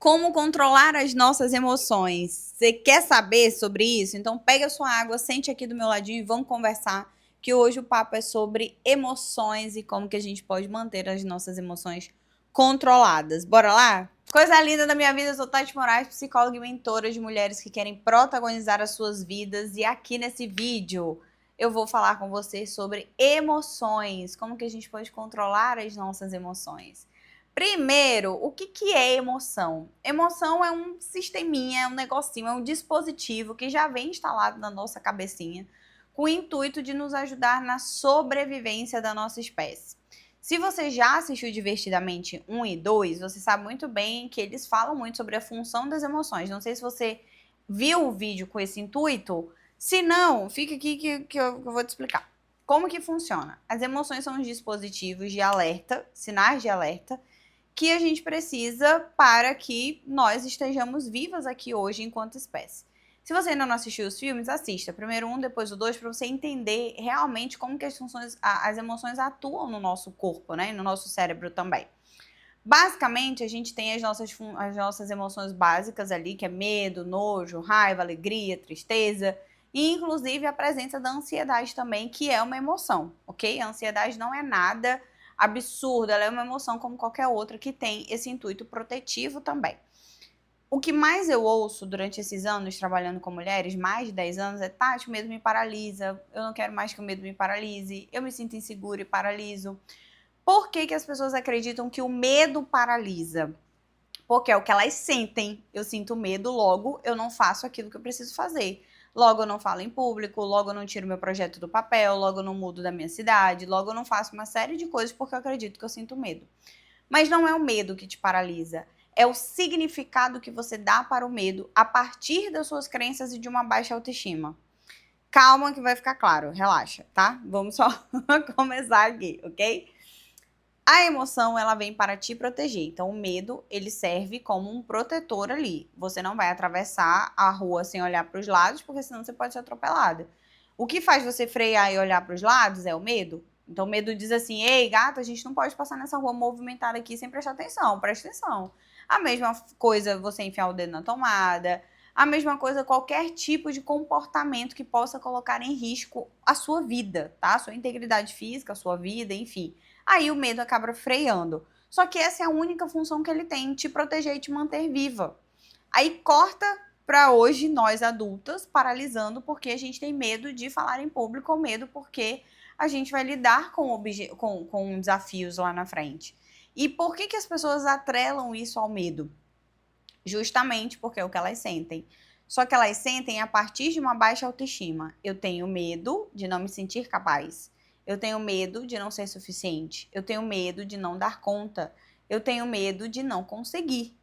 Como controlar as nossas emoções? Você quer saber sobre isso? Então pega a sua água, sente aqui do meu ladinho e vamos conversar, que hoje o papo é sobre emoções e como que a gente pode manter as nossas emoções controladas. Bora lá? Coisa linda da minha vida, eu sou Tati Moraes, psicóloga e mentora de mulheres que querem protagonizar as suas vidas, e aqui nesse vídeo eu vou falar com você sobre emoções, como que a gente pode controlar as nossas emoções. Primeiro, o que é emoção? Emoção é um sisteminha, é um negocinho, é um dispositivo que já vem instalado na nossa cabecinha com o intuito de nos ajudar na sobrevivência da nossa espécie. Se você já assistiu Divertidamente 1 e 2, você sabe muito bem que eles falam muito sobre a função das emoções. Não sei se você viu o vídeo com esse intuito. Se não, fica aqui que eu vou te explicar. Como que funciona? As emoções são os dispositivos de alerta, sinais de alerta, que a gente precisa para que nós estejamos vivas aqui hoje enquanto espécie. Se você ainda não assistiu os filmes, assista. Primeiro um, depois o dois, para você entender realmente como que as emoções atuam no nosso corpo, né? E no nosso cérebro também. Basicamente, a gente tem as nossas emoções básicas ali, que é medo, nojo, raiva, alegria, tristeza, e inclusive a presença da ansiedade também, que é uma emoção, ok? A ansiedade não é nada absurdo, ela é uma emoção como qualquer outra que tem esse intuito protetivo também. O que mais eu ouço durante esses anos trabalhando com mulheres, mais de 10 anos, é: Tati, o medo me paralisa, eu não quero mais que o medo me paralise, eu me sinto insegura e paraliso. Por que as pessoas acreditam que o medo paralisa? Porque é o que elas sentem. Eu sinto medo, logo eu não faço aquilo que eu preciso fazer. Logo eu não falo em público, logo eu não tiro meu projeto do papel, logo eu não mudo da minha cidade, logo eu não faço uma série de coisas porque eu acredito que eu sinto medo. Mas não é o medo que te paralisa, é o significado que você dá para o medo a partir das suas crenças e de uma baixa autoestima. Calma que vai ficar claro, relaxa, tá? Vamos só começar aqui, ok? A emoção, ela vem para te proteger. Então, o medo, ele serve como um protetor ali. Você não vai atravessar a rua sem olhar para os lados, porque senão você pode ser atropelada. O que faz você frear e olhar para os lados é o medo. Então, o medo diz assim: ei, gata, a gente não pode passar nessa rua movimentada aqui sem prestar atenção. Presta atenção. A mesma coisa você enfiar o dedo na tomada. A mesma coisa qualquer tipo de comportamento que possa colocar em risco a sua vida, tá? A sua integridade física, a sua vida, enfim. Aí o medo acaba freando. Só que essa é a única função que ele tem, te proteger e te manter viva. Aí corta para hoje nós adultas, paralisando porque a gente tem medo de falar em público, ou medo porque a gente vai lidar com desafios lá na frente. E por que as pessoas atrelam isso ao medo? Justamente porque é o que elas sentem. Só que elas sentem a partir de uma baixa autoestima. Eu tenho medo de não me sentir capaz. Eu tenho medo de não ser suficiente. Eu tenho medo de não dar conta. Eu tenho medo de não conseguir.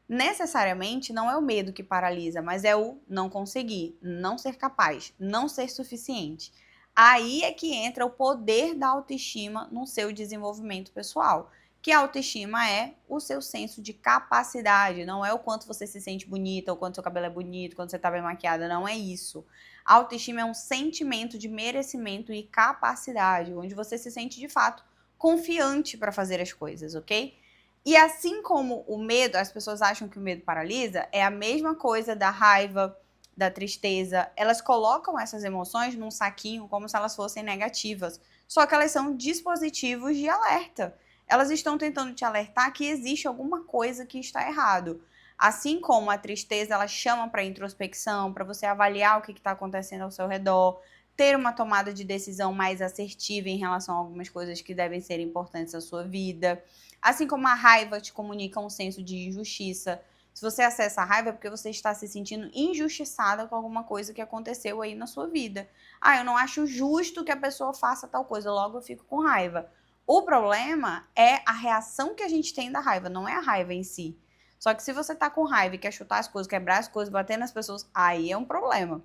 Necessariamente não é o medo que paralisa, mas é o não conseguir, não ser capaz, não ser suficiente. Aí é que entra o poder da autoestima no seu desenvolvimento pessoal. Que a autoestima é o seu senso de capacidade, não é o quanto você se sente bonita, o quanto seu cabelo é bonito, quando você tá bem maquiada, não é isso. A autoestima é um sentimento de merecimento e capacidade, onde você se sente de fato confiante para fazer as coisas, ok? E assim como o medo, as pessoas acham que o medo paralisa, é a mesma coisa da raiva, da tristeza. Elas colocam essas emoções num saquinho como se elas fossem negativas, só que elas são dispositivos de alerta. Elas estão tentando te alertar que existe alguma coisa que está errado. Assim como a tristeza, ela chama para introspecção, para você avaliar o que está acontecendo ao seu redor, ter uma tomada de decisão mais assertiva em relação a algumas coisas que devem ser importantes na sua vida. Assim como a raiva te comunica um senso de injustiça. Se você acessa a raiva é porque você está se sentindo injustiçada com alguma coisa que aconteceu aí na sua vida. Ah, eu não acho justo que a pessoa faça tal coisa, logo eu fico com raiva. O problema é a reação que a gente tem da raiva, não é a raiva em si. Só que se você tá com raiva e quer chutar as coisas, quebrar as coisas, bater nas pessoas, aí é um problema.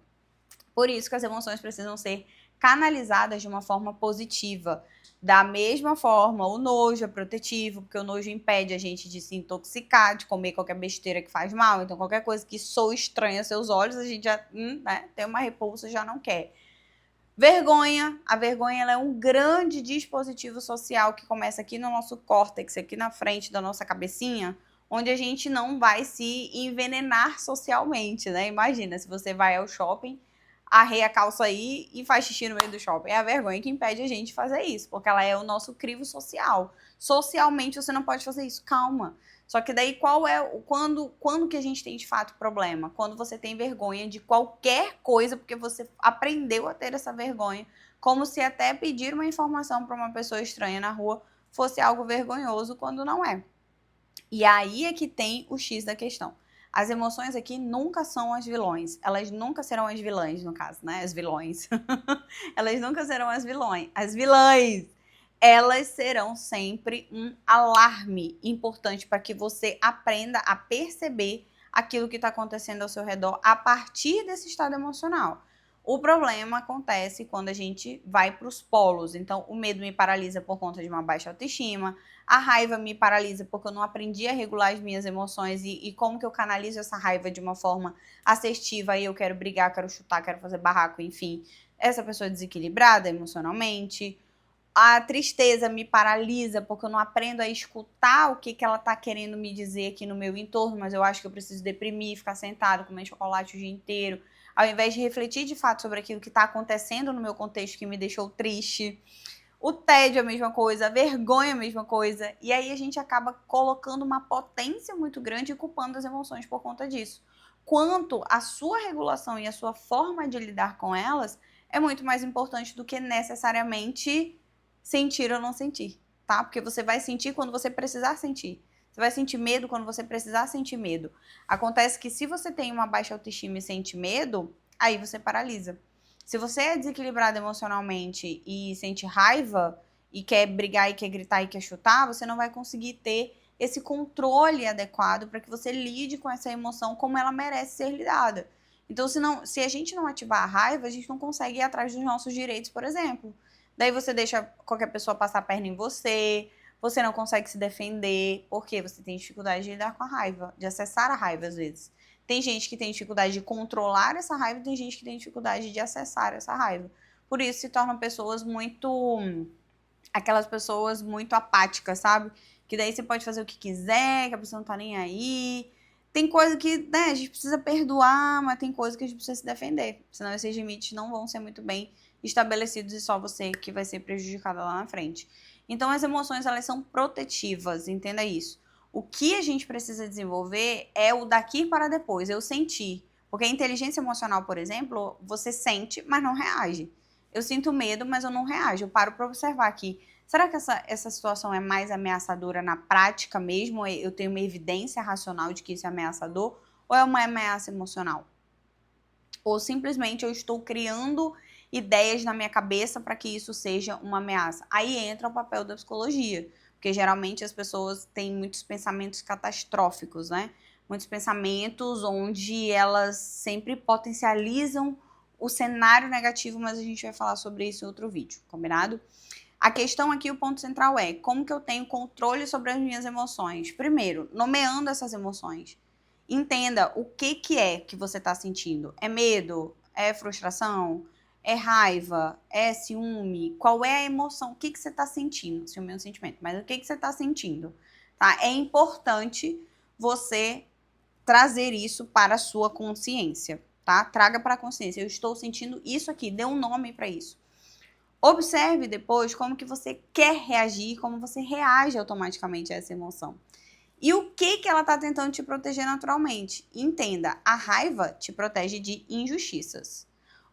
Por isso que as emoções precisam ser canalizadas de uma forma positiva. Da mesma forma, o nojo é protetivo, porque o nojo impede a gente de se intoxicar, de comer qualquer besteira que faz mal. Então, qualquer coisa que soa estranha aos seus olhos, a gente já tem uma repulsa, já não quer. Vergonha. A vergonha ela é um grande dispositivo social que começa aqui no nosso córtex, aqui na frente da nossa cabecinha, onde a gente não vai se envenenar socialmente, né? Imagina, se você vai ao shopping, arreia a calça aí e faz xixi no meio do shopping. É a vergonha que impede a gente de fazer isso, porque ela é o nosso crivo social. Socialmente você não pode fazer isso, calma. Só que daí quando que a gente tem de fato problema? Quando você tem vergonha de qualquer coisa, porque você aprendeu a ter essa vergonha, como se até pedir uma informação para uma pessoa estranha na rua fosse algo vergonhoso, quando não é. E aí é que tem o X da questão. As emoções aqui nunca são as vilões. Elas nunca serão as vilãs, no caso, né? As vilões. Elas nunca serão as vilões. As vilãs. Elas serão sempre um alarme importante para que você aprenda a perceber aquilo que está acontecendo ao seu redor a partir desse estado emocional. O problema acontece quando a gente vai para os polos. Então, o medo me paralisa por conta de uma baixa autoestima, a raiva me paralisa porque eu não aprendi a regular as minhas emoções e como que eu canalizo essa raiva de uma forma assertiva. Aí eu quero brigar, quero chutar, quero fazer barraco, enfim. Essa pessoa é desequilibrada emocionalmente. A tristeza me paralisa porque eu não aprendo a escutar o que ela tá querendo me dizer aqui no meu entorno, mas eu acho que eu preciso deprimir, ficar sentado, comer chocolate o dia inteiro, ao invés de refletir de fato sobre aquilo que está acontecendo no meu contexto que me deixou triste. O tédio é a mesma coisa, a vergonha é a mesma coisa. E aí a gente acaba colocando uma potência muito grande e culpando as emoções por conta disso. Quanto a sua regulação e a sua forma de lidar com elas é muito mais importante do que necessariamente sentir ou não sentir, tá? Porque você vai sentir quando você precisar sentir. Você vai sentir medo quando você precisar sentir medo. Acontece que se você tem uma baixa autoestima e sente medo, aí você paralisa. Se você é desequilibrado emocionalmente e sente raiva e quer brigar e quer gritar e quer chutar, você não vai conseguir ter esse controle adequado para que você lide com essa emoção como ela merece ser lidada. Então, se a gente não ativar a raiva, a gente não consegue ir atrás dos nossos direitos, por exemplo. Daí você deixa qualquer pessoa passar a perna em você, você não consegue se defender, porque você tem dificuldade de lidar com a raiva, de acessar a raiva às vezes. Tem gente que tem dificuldade de controlar essa raiva e tem gente que tem dificuldade de acessar essa raiva. Por isso se tornam pessoas aquelas pessoas muito apáticas, sabe? Que daí você pode fazer o que quiser, que a pessoa não tá nem aí. Tem coisa que, né, a gente precisa perdoar, mas tem coisa que a gente precisa se defender. Senão esses limites não vão ser muito bem estabelecidos e só você que vai ser prejudicada lá na frente. Então as emoções, elas são protetivas, entenda isso. O que a gente precisa desenvolver é o daqui para depois, eu sentir. Porque a inteligência emocional, por exemplo, você sente, mas não reage. Eu sinto medo, mas eu não reajo. Eu paro para observar aqui. Será que essa situação é mais ameaçadora na prática mesmo? Eu tenho uma evidência racional de que isso é ameaçador? Ou é uma ameaça emocional? Ou simplesmente eu estou criando ideias na minha cabeça para que isso seja uma ameaça? Aí entra o papel da psicologia. Porque geralmente as pessoas têm muitos pensamentos catastróficos, né? Muitos pensamentos onde elas sempre potencializam o cenário negativo, mas a gente vai falar sobre isso em outro vídeo, combinado? A questão aqui, o ponto central é como que eu tenho controle sobre as minhas emoções? Primeiro, nomeando essas emoções. Entenda o que é que você está sentindo. É medo? É frustração? É raiva? É ciúme? Qual é a emoção? O que você está sentindo? Ciúme é um sentimento, mas o que você está sentindo? Tá? É importante você trazer isso para a sua consciência, tá? Traga para a consciência. Eu estou sentindo isso aqui. Dê um nome para isso. Observe depois como que você quer reagir, como você reage automaticamente a essa emoção. E o que ela está tentando te proteger naturalmente? Entenda, a raiva te protege de injustiças.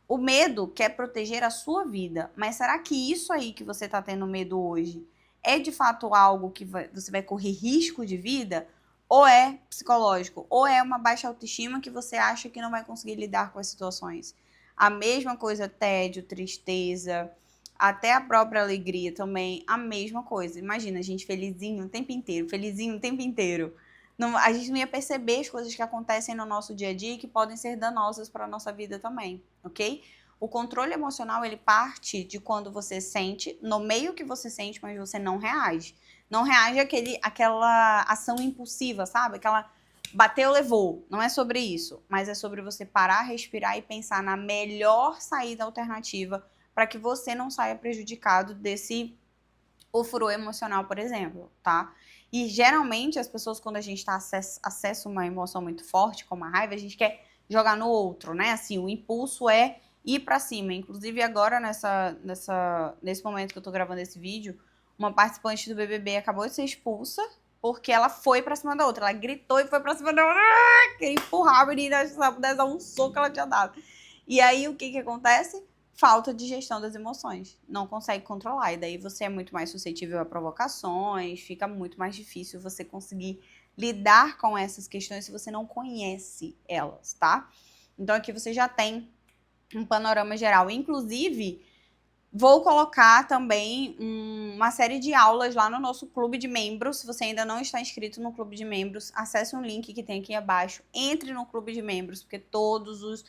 O medo quer proteger a sua vida, mas será que isso aí que você está tendo medo hoje é de fato algo que você vai correr risco de vida? Ou é psicológico? Ou é uma baixa autoestima que você acha que não vai conseguir lidar com as situações? A mesma coisa, tédio, tristeza, até a própria alegria também, a mesma coisa. Imagina, a gente felizinho o tempo inteiro, felizinho o tempo inteiro. Não, a gente não ia perceber as coisas que acontecem no nosso dia a dia e que podem ser danosas para a nossa vida também, ok? O controle emocional, ele parte de quando você sente, nomeia o que você sente, mas você não reage. Não reage àquela ação impulsiva, sabe? Aquela bateu, levou. Não é sobre isso, mas é sobre você parar, respirar e pensar na melhor saída alternativa para que você não saia prejudicado desse ofurô emocional, por exemplo, tá? E geralmente as pessoas, quando a gente tá acessa uma emoção muito forte, como a raiva, a gente quer jogar no outro, né? Assim, o impulso é ir pra cima. Inclusive, agora, nesse momento que eu tô gravando esse vídeo, uma participante do BBB acabou de ser expulsa porque ela foi pra cima da outra. Ela gritou e foi pra cima da outra. Queria empurrar a menina, se ela pudesse dar um soco, ela tinha dado. E aí, o que acontece? Falta de gestão das emoções. Não consegue controlar. E daí você é muito mais suscetível a provocações, fica muito mais difícil você conseguir lidar com essas questões se você não conhece elas, tá? Então aqui você já tem um panorama geral. Inclusive, vou colocar também uma série de aulas lá no nosso clube de membros. Se você ainda não está inscrito no clube de membros, acesse um link que tem aqui abaixo. Entre no clube de membros, porque todas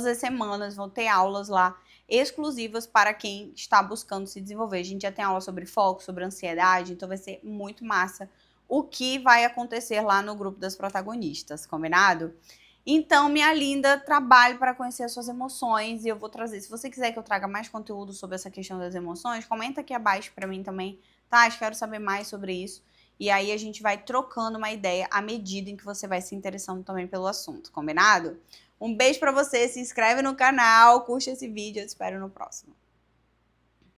as semanas vão ter aulas lá exclusivas para quem está buscando se desenvolver. A gente já tem aula sobre foco, sobre ansiedade, então vai ser muito massa o que vai acontecer lá no grupo das protagonistas, combinado? Então, minha linda, trabalhe para conhecer as suas emoções e eu vou trazer. Se você quiser que eu traga mais conteúdo sobre essa questão das emoções, comenta aqui abaixo para mim também, tá? Quero saber mais sobre isso. E aí a gente vai trocando uma ideia à medida em que você vai se interessando também pelo assunto, combinado? Um beijo para você, se inscreve no canal, curte esse vídeo, eu te espero no próximo.